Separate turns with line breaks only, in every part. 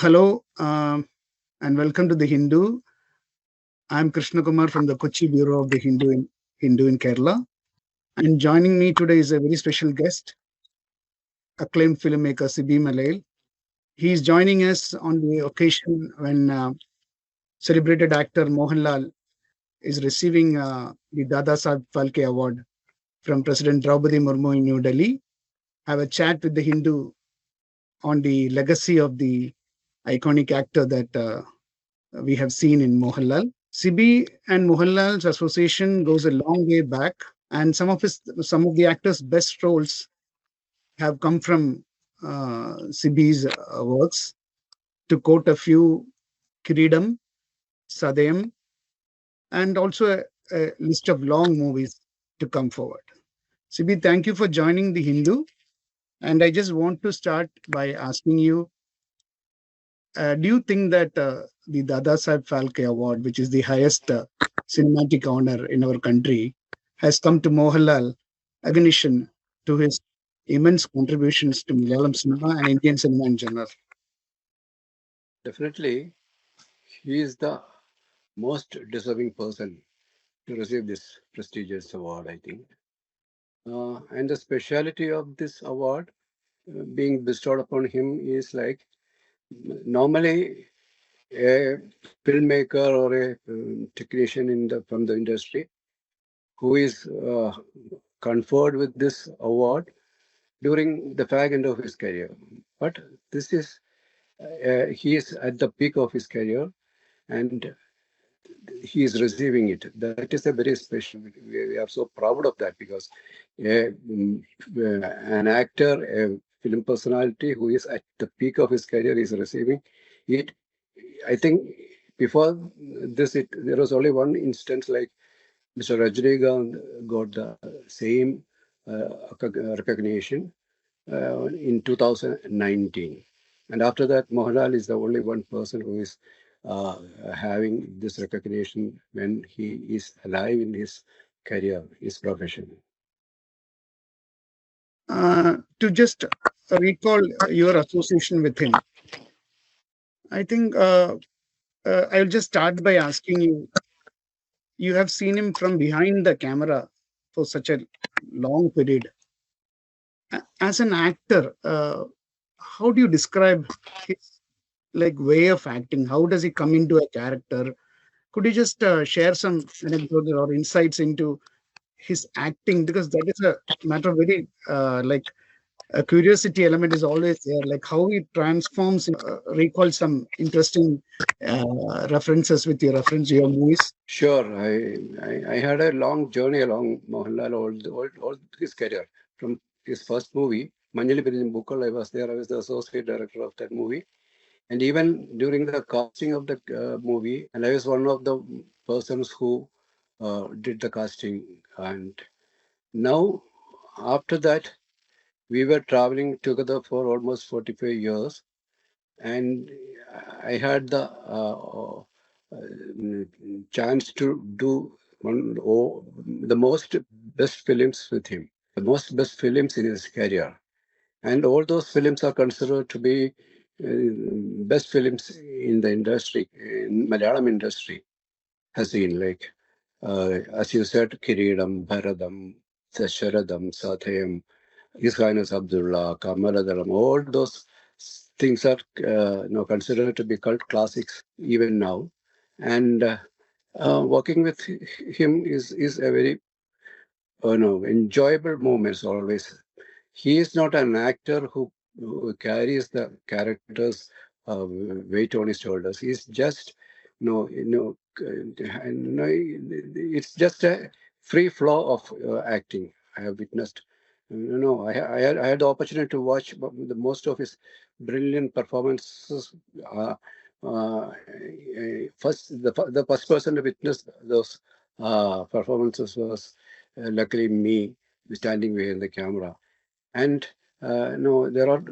Hello, and welcome to the Hindu. I'm Krishna Kumar from the Kochi Bureau of the Hindu in Kerala. And joining me today is a very special guest, acclaimed filmmaker Sibi Malayil. He's joining us on the occasion when celebrated actor Mohanlal is receiving the Dadasaheb Phalke Award from President Draupadi Murmu in New Delhi. Have a chat with the Hindu on the legacy of the iconic actor that we have seen in Mohanlal. Sibi and Mohanlal's association goes a long way back, and some of the actors' best roles have come from Sibi's works. To quote a few, Kireedam, Sadayam, and also a list of long movies to come forward. Sibi, thank you for joining the Hindu. And I just want to start by asking you, do you think that the Dadasaheb Phalke Award, which is the highest cinematic honor in our country, has come to Mohanlal recognition to his immense contributions to Malayalam cinema and Indian cinema in general?
Definitely, he is the most deserving person to receive this prestigious award, I think. And the speciality of this award being bestowed upon him is like normally a filmmaker or a technician from the industry who is conferred with this award during the fag end of his career. But this is he is at the peak of his career, and he is receiving it. That is a very special. We are so proud of that because uh, mm, an actor, a film personality who is at the peak of his career is receiving it. I think before this, there was only one instance like Mr. Rajinikanth got the same recognition in 2019. And after that, Mohanlal is the only one person who is uh, having this recognition when he is alive in his career, his profession.
To just recall your association with him, I think I'll just start by asking you. You have seen him from behind the camera for such a long period. As an actor, how do you describe his way of acting? How does he come into a character? Could you just share some anecdotes or insights into his acting? Because that is a matter of very a curiosity element is always there. Like how he transforms. Recall some interesting references with your reference to your movies.
Sure, I had a long journey along Mohanlal all his career. From his first movie, Manjali Perin Bukal, I was there. I was the associate director of that movie. And even during the casting of the movie, and I was one of the persons who did the casting. And now, after that, we were traveling together for almost 45 years, and I had the chance to do the most best films with him, the most best films in his career. And all those films are considered to be best films in the industry, in Malayalam industry, has been like, as you said, Kireedam, Bharadam, Dasharadam, Sadayam, His Highness Abdullah, Kamaladaram, all those things are considered to be cult classics even now. And working with him is a very enjoyable moments always. He is not an actor who carries the character's weight on his shoulders. He's just, it's just a free flow of acting. I have witnessed. I had the opportunity to watch the most of his brilliant performances. The first person to witness those performances was luckily me standing behind the camera. And no, there are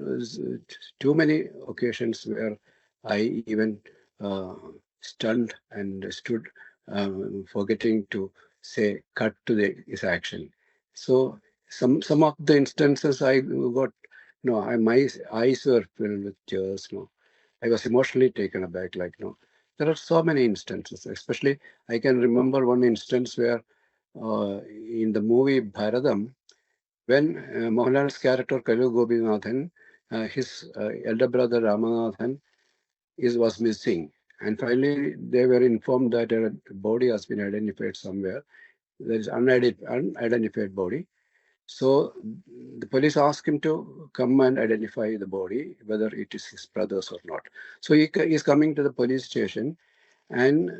too many occasions where I even uh, stunned and stood, forgetting to say cut to his action. So some of the instances I got, my eyes were filled with tears. No, I was emotionally taken aback. There are so many instances. Especially, I can remember one instance where in the movie Bharatam, when Mohanlal's character Kalu Gobinathan, his elder brother Ramanathan, was missing, and finally they were informed that a body has been identified somewhere. There is unidentified body. So the police asked him to come and identify the body, whether it is his brother's or not. So he is coming to the police station, and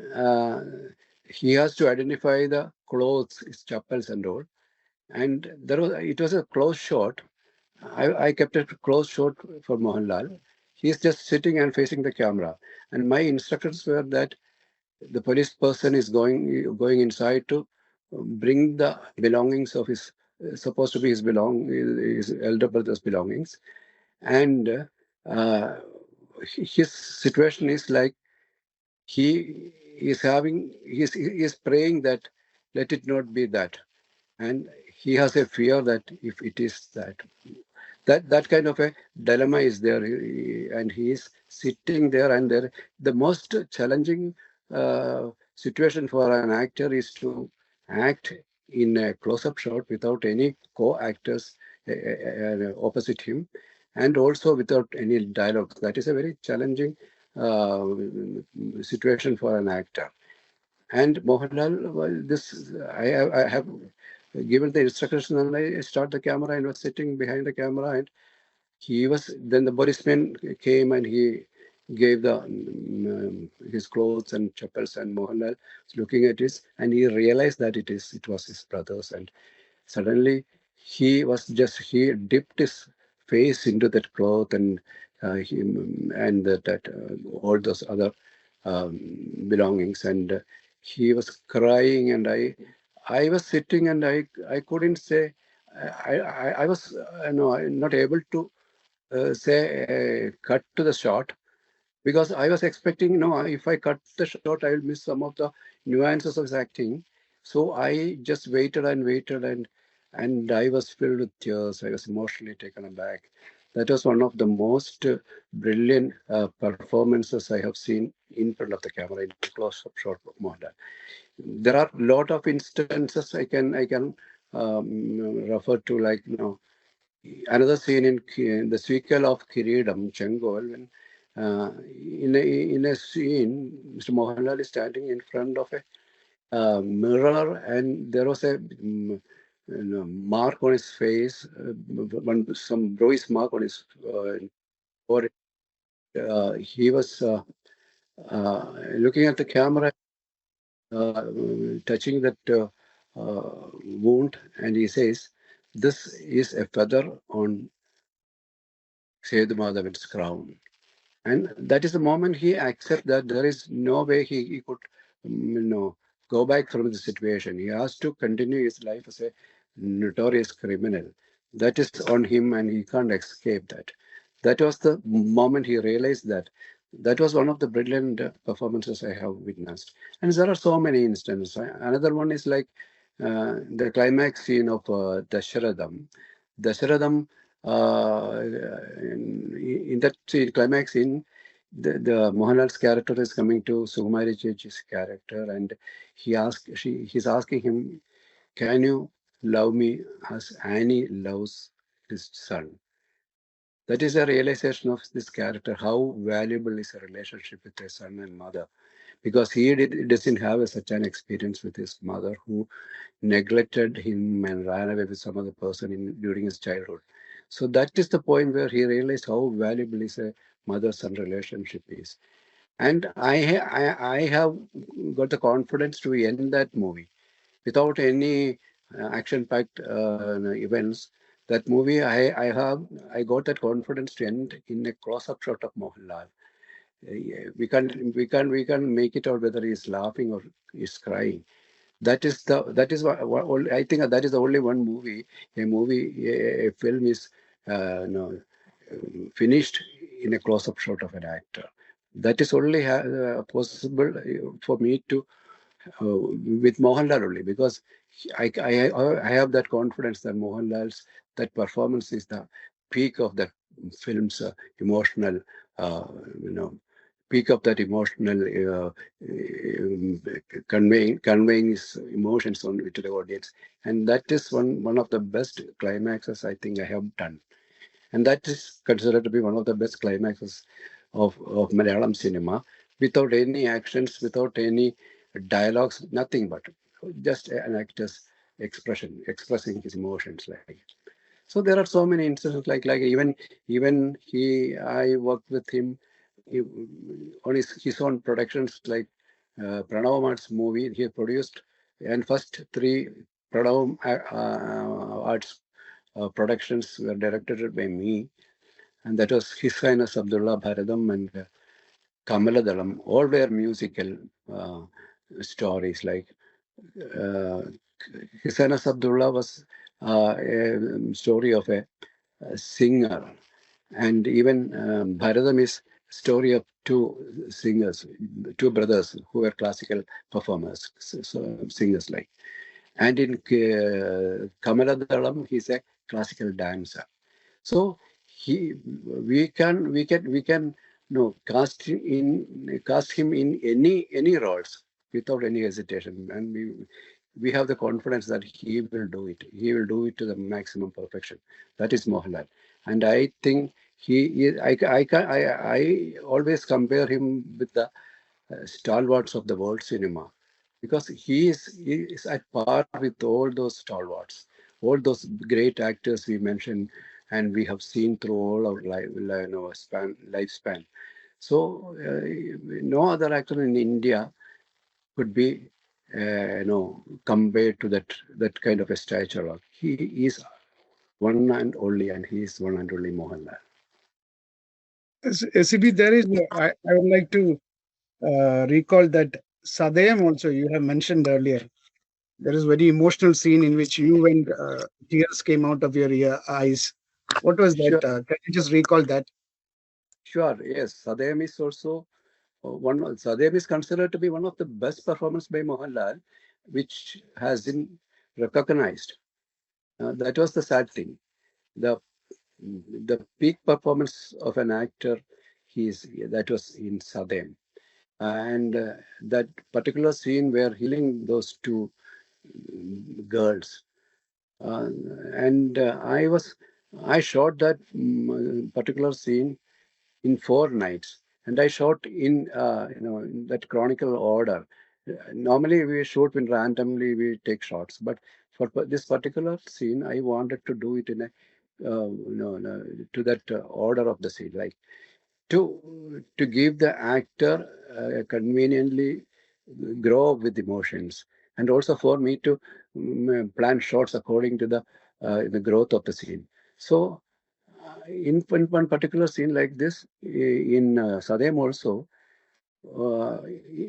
he has to identify the clothes, his chappals and all. And it was a close shot. I kept a close shot for Mohanlal. He's just sitting and facing the camera. And my instructions were that the police person is going inside to bring the belongings of his supposed to be his elder brother's belongings, and his situation is like he is praying that let it not be that, and he has a fear that if it is that kind of a dilemma is there, and he is sitting there, and there the most challenging situation for an actor is to act in a close-up shot without any co-actors opposite him, and also without any dialogue. That is a very challenging uh, situation for an actor. And Mohanlal, well, I have given the instructions, and I start the camera and was sitting behind the camera, and then the policeman came and he gave his clothes and chappals, and Mohanlal was looking at this, and he realized that it was his brother's, and suddenly he dipped his face into that cloth, and all those other belongings, and he was crying, and I was sitting, and I couldn't say. I was no, not able to say cut to the shot, because I was expecting, no, if I cut the shot, I will miss some of the nuances of his acting. So I just waited and waited, and I was filled with tears. I was emotionally taken aback. That was one of the most brilliant performances I have seen in front of the camera in close-up shot of Mohanlal. There are a lot of instances I can refer to, like another scene in the sequel of Kireedam, Chengol, when in a scene, Mr. Mohanlal is standing in front of a mirror, and there was a mark on his face, some bruise mark on his forehead. He was looking at the camera, uh, touching that wound, and he says, "This is a feather on Seth Madhavan's crown." And that is the moment he accepts that there is no way he could go back from the situation. He has to continue his life as a notorious criminal. That is on him, and he can't escape that. That was the moment he realized that. That was one of the brilliant performances I have witnessed. And there are so many instances. Another one is like the climax scene of Dasharadham. Dasharadham, in that scene, climax scene, the Mohanlal's character is coming to Sukumari Chechi's character, and he's asking him, "Can you love me as Annie loves his son?" That is a realization of this character, how valuable is a relationship with a son and mother, because doesn't have such an experience with his mother, who neglected him and ran away with some other person during his childhood. So that is the point where he realized how valuable is a mother-son relationship is. And I have got the confidence to end that movie without any action-packed events. That movie, I got that confidence to end in a close-up shot of Mohanlal. Yeah, we can make it out whether he's laughing or he's crying. That is what I think that is the only one a film is no, finished in a close-up shot of an actor. That is only possible for me to with Mohanlal only, because I have that confidence that Mohanlal's that performance is the peak of that film's emotional uh, you know, peak of that emotional conveying his emotions to the audience, and that is one of the best climaxes I think I have done, and that is considered to be one of the best climaxes of Malayalam cinema, without any actions, without any dialogues, nothing but just an actor's expression, expressing his emotions. Like, so there are so many instances like even he I worked with him he, on his own productions like Pranav Arts movie he produced, and first three Pranav Arts productions were directed by me, and that was His Highness Abdullah Bharadam and Kamaladalam. All were musical uh, stories. Like uh, His Highness Abdullah was a story of a singer, and even Bharadam is story of two singers, two brothers who were classical performers, so singers like. And in Kamaladalam, he's a classical dancer. So he, we can no cast him in any roles without any hesitation, and we have the confidence that he will do it. He will do it to the maximum perfection. That is Mohanlal, and I think he is. I always compare him with the stalwarts of the world cinema, because he is at par with all those stalwarts, all those great actors we mentioned, and we have seen through all our lifespan. So no other actor in India could be compared to that kind of a stature. He is one and only, and he is one and only Mohanlal.
Sibi, I would like to recall that Sadayam also you have mentioned earlier. There is very emotional scene in which you and tears came out of your eyes. What was that?
Sure,
Can you just recall that?
sure. Yes, Sadayam is also Sadhyav is considered to be one of the best performances by Mohanlal, which has been recognized. That was the sad thing. The the peak performance of an actor, that was in Sadhyav, and that particular scene where healing those two girls, uh, and I shot that particular scene in 4 nights, and I shot in that chronicle order. Normally we shoot when randomly we take shots, but for this particular scene, I wanted to do it in a no, to that order of the scene, like to give the actor conveniently grow up with emotions, and also for me to plan shots according to the growth of the scene. So in one particular scene like this in Sadem also, uh,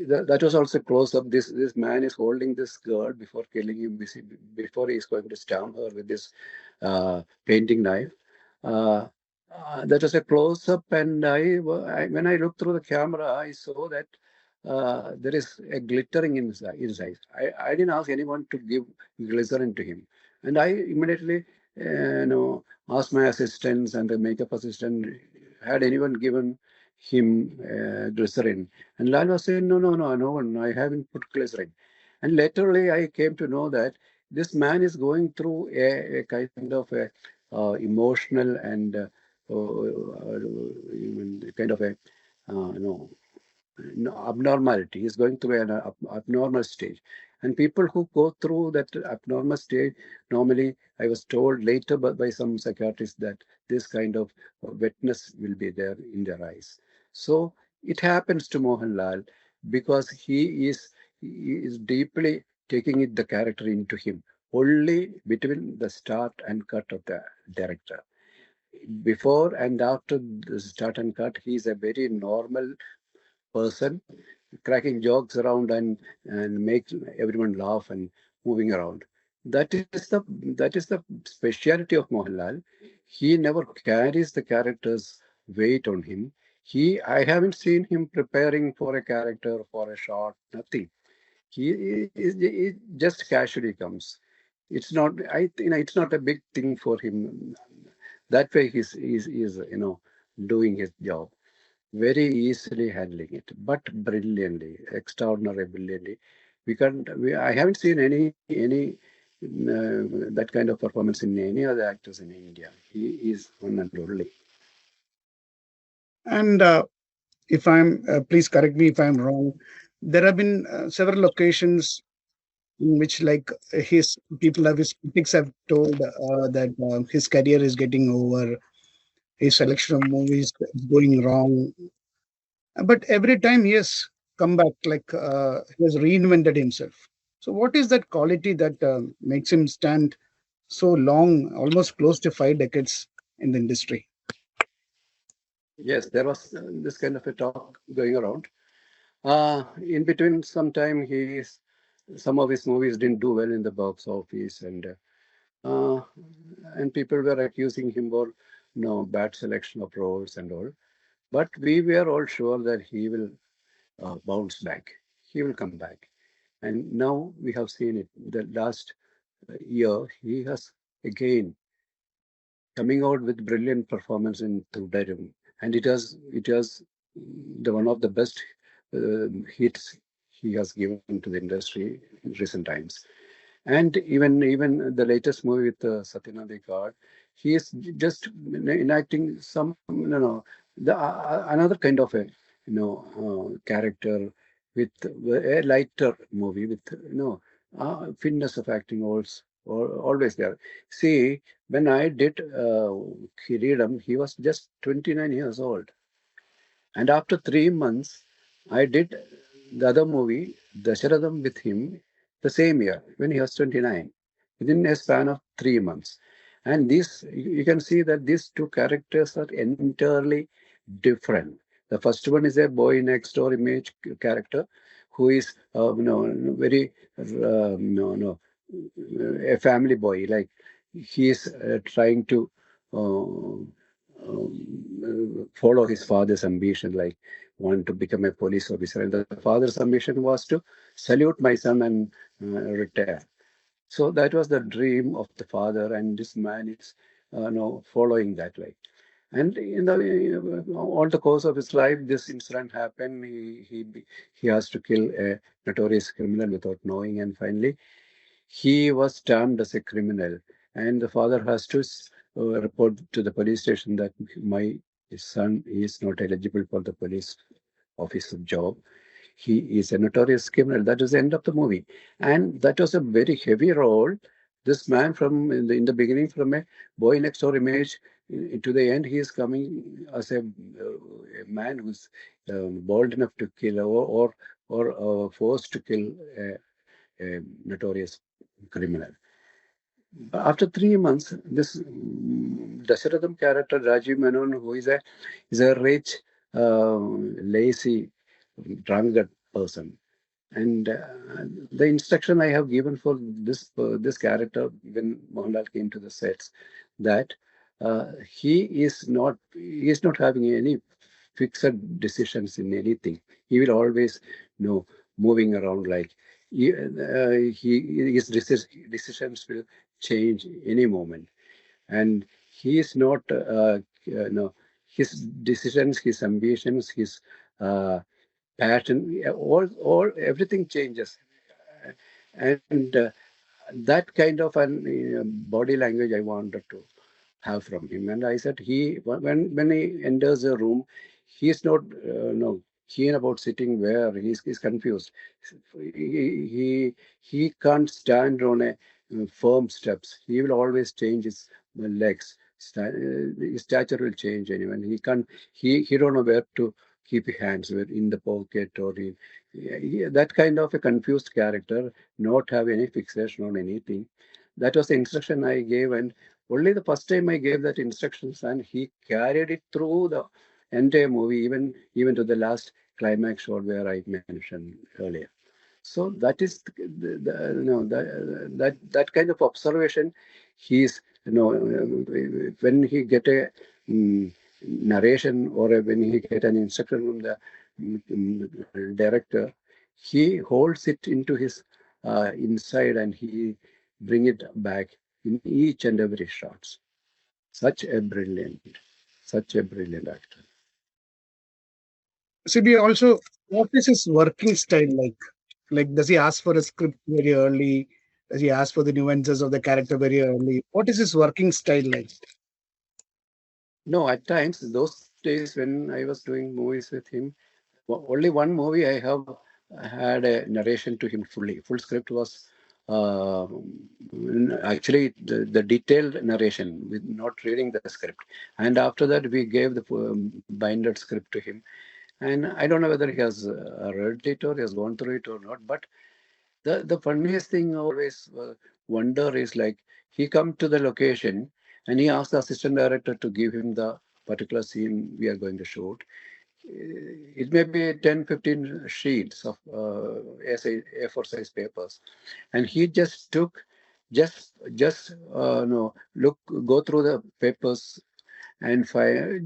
that was also close up. This man is holding this girl before killing him, before he is going to stab her with this painting knife. Uh, that was a close up, and when I looked through the camera, I saw that there is a glittering in his eyes. I didn't ask anyone to give glycerin to him, and I immediately asked my assistants and the makeup assistant, had anyone given him glycerin? And Lal was saying, no, no, no, no one. I haven't put glycerin. And laterly, I came to know that this man is going through a kind of a emotional and kind of a uh, you know abnormality. He's going through an abnormal stage. And people who go through that abnormal stage, normally, I was told later by some psychiatrists that this kind of wetness will be there in their eyes. So it happens to Mohanlal because he is deeply taking the character into him only between the start and cut of the director. Before and after the start and cut, he is a very normal person, cracking jokes around and makes everyone laugh and moving around. That is the speciality of Mohanlal. He never carries the character's weight on him. I haven't seen him preparing for a character for a shot. Nothing. He just casually comes. It's not. It's not a big thing for him. That way, he's doing his job. very easily handling it, but brilliantly, extraordinary brilliantly. I haven't seen that kind of performance in any other actors in India. He is one and only.
And if I'm, please correct me if I'm wrong. There have been several occasions in which, like, his critics have told that his career is getting over, his selection of movies is going wrong. But every time he has come back, like he has reinvented himself. So, what is that quality that makes him stand so long, almost close to 5 decades in the industry?
Yes, there was this kind of a talk going around. In between, sometime some of his movies didn't do well in the box office, uh, and people were accusing him for bad selection of roles and all. But we were all sure that he will bounce back. He will come back. And now we have seen it. The last year, he has again coming out with brilliant performance in Dadasaheb, and it has the one of the best hits he has given to the industry in recent times. And even the latest movie with Satyam God, he is just enacting some another kind of a character with a lighter movie with fitness of acting also always there. See, when I did Kireedam, he was just 29 years old. And after 3 months, I did the other movie, Dasharadam, with him the same year when he was 29, within a span of 3 months. And this, you can see that these two characters are entirely different. The first one is a boy next door image character who is, very, a family boy. Like he is trying to follow his father's ambition, like want to become a police officer. And the father's ambition was to salute my son and retire. So that was the dream of the father, and this man is following that way. And on the course of his life, this incident happened. He has to kill a notorious criminal without knowing, and finally he was termed as a criminal. And the father has to report to the police station that my son is not eligible for the police officer job. He is a notorious criminal. That is the end of the movie. And that was a very heavy role. This man from in the beginning, from a boy next door image, to the end, he is coming as a man who's bold enough to kill or forced to kill a notorious criminal. After 3 months, this Dasharadam character, Rajiv Menon, who is a rich, lazy, drunkard person, and the instruction I have given for this character when Mohanlal came to the sets, that he is not having any fixed decisions in anything. He will always moving around, like his decisions will change any moment, and he is not his decisions, his ambitions, his uh, passion, all everything changes. And that kind of an body language I wanted to have from him. And I said, when he enters a room, he's not no keen about sitting where he's confused. He can't stand on a firm steps. He will always change his legs. His stature will change anyway. And he don't know where to keep his hands, whether in the pocket or in that kind of a confused character, not have any fixation on anything. That was the instruction I gave, and only the first time I gave that instructions, and he carried it through the entire movie, even to the last climax shot where I mentioned earlier. So that is that kind of observation. He's when he get a narration, or when he get an instruction from the director, he holds it into his inside, and he bring it back in each and every shots. Such a brilliant, such a brilliant actor.
Sibi, also, what is his working style like? Like, does he ask for a script very early? Does he ask for the nuances of the character very early? What is his working style like?
No, at times, those days when I was doing movies with him, only one movie I have had a narration to him fully. Full script was uh, actually the detailed narration with not reading the script. And after that, we gave the binded script to him. And I don't know whether he has read it or he has gone through it or not. But the funniest thing always wonder is like he come to the location and he asked the assistant director to give him the particular scene we are going to shoot. It may be 10, 15 sheets of A4 size papers, and he just took just no look go through the papers and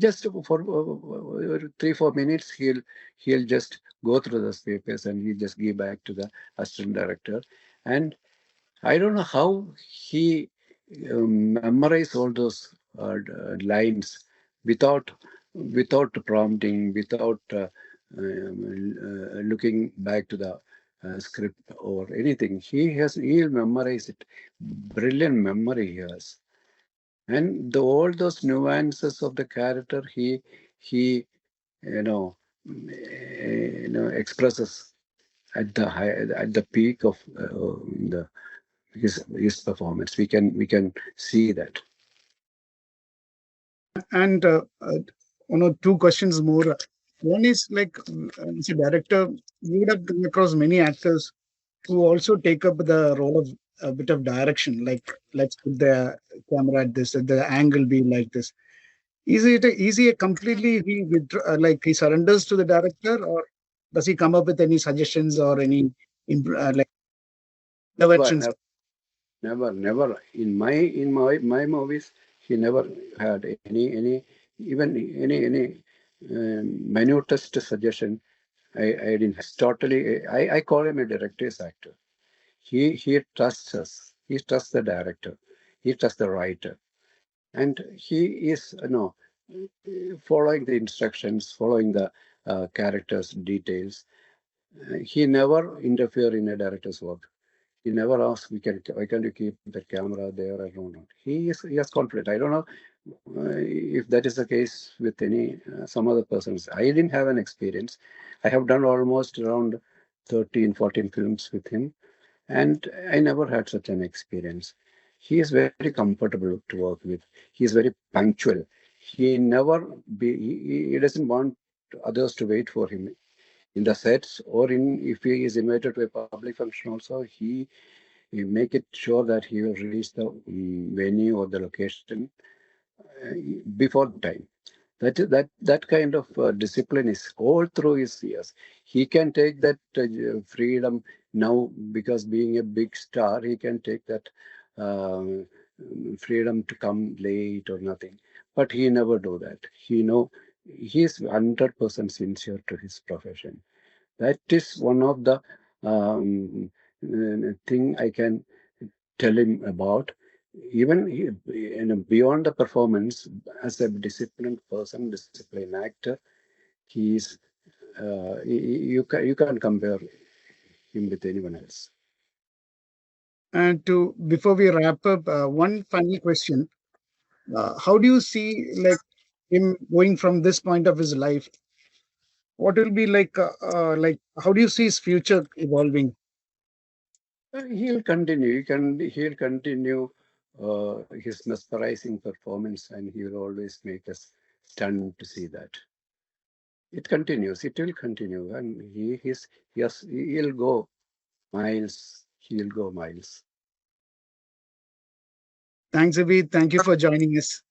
just for 3 4 minutes he'll just go through those papers and he just give back to the assistant director. And I don't know how he memorized all those lines without without prompting, without looking back to the script or anything. He'll memorize it. Brilliant memory he has, and all those nuances of the character he you know expresses at the at the peak of the his performance. We can see that.
And two questions more. One is like, as a director, you would have come across many actors who also take up the role of a bit of direction. Like, let's put the camera at this, the angle be like this. Is he completely like he surrenders to the director, or does he come up with any suggestions or any like
Never,
interventions?
never. In my movies, he never had any even any minutest suggestion. I didn't. Totally. I call him a director's actor. He trusts us. He trusts the director. He trusts the writer, and he is following the instructions, following the characters' details. He never interfere in a director's work. He never asks, why can't you keep the camera there? I don't know. He has conflict. I don't know if that is the case with any some other persons. I didn't have an experience. I have done almost around 13, 14 films with him, and I never had such an experience. He is very comfortable to work with. He is very punctual. He doesn't want others to wait for him in the sets, or in if he is invited to a public function also, he make it sure that he will reach the venue or the location before the time. That kind of discipline is all through his years. He can take that freedom now, because being a big star, he can take that um, freedom to come late or nothing. But he never do that. He is 100% sincere to his profession. That is one of the thing I can tell him about. Even beyond the performance, as a disciplined person, disciplined actor, he's you can't compare him with anyone else.
And to before we wrap up, one final question: how do you see like him going from this point of his life? What will be like? How do you see his future evolving?
He'll continue. He'll continue his mesmerizing performance, and he will always make us stunned to see that. It continues. It will continue, and he'll go miles. He'll go miles.
Thanks, Abhi. Thank you for joining us.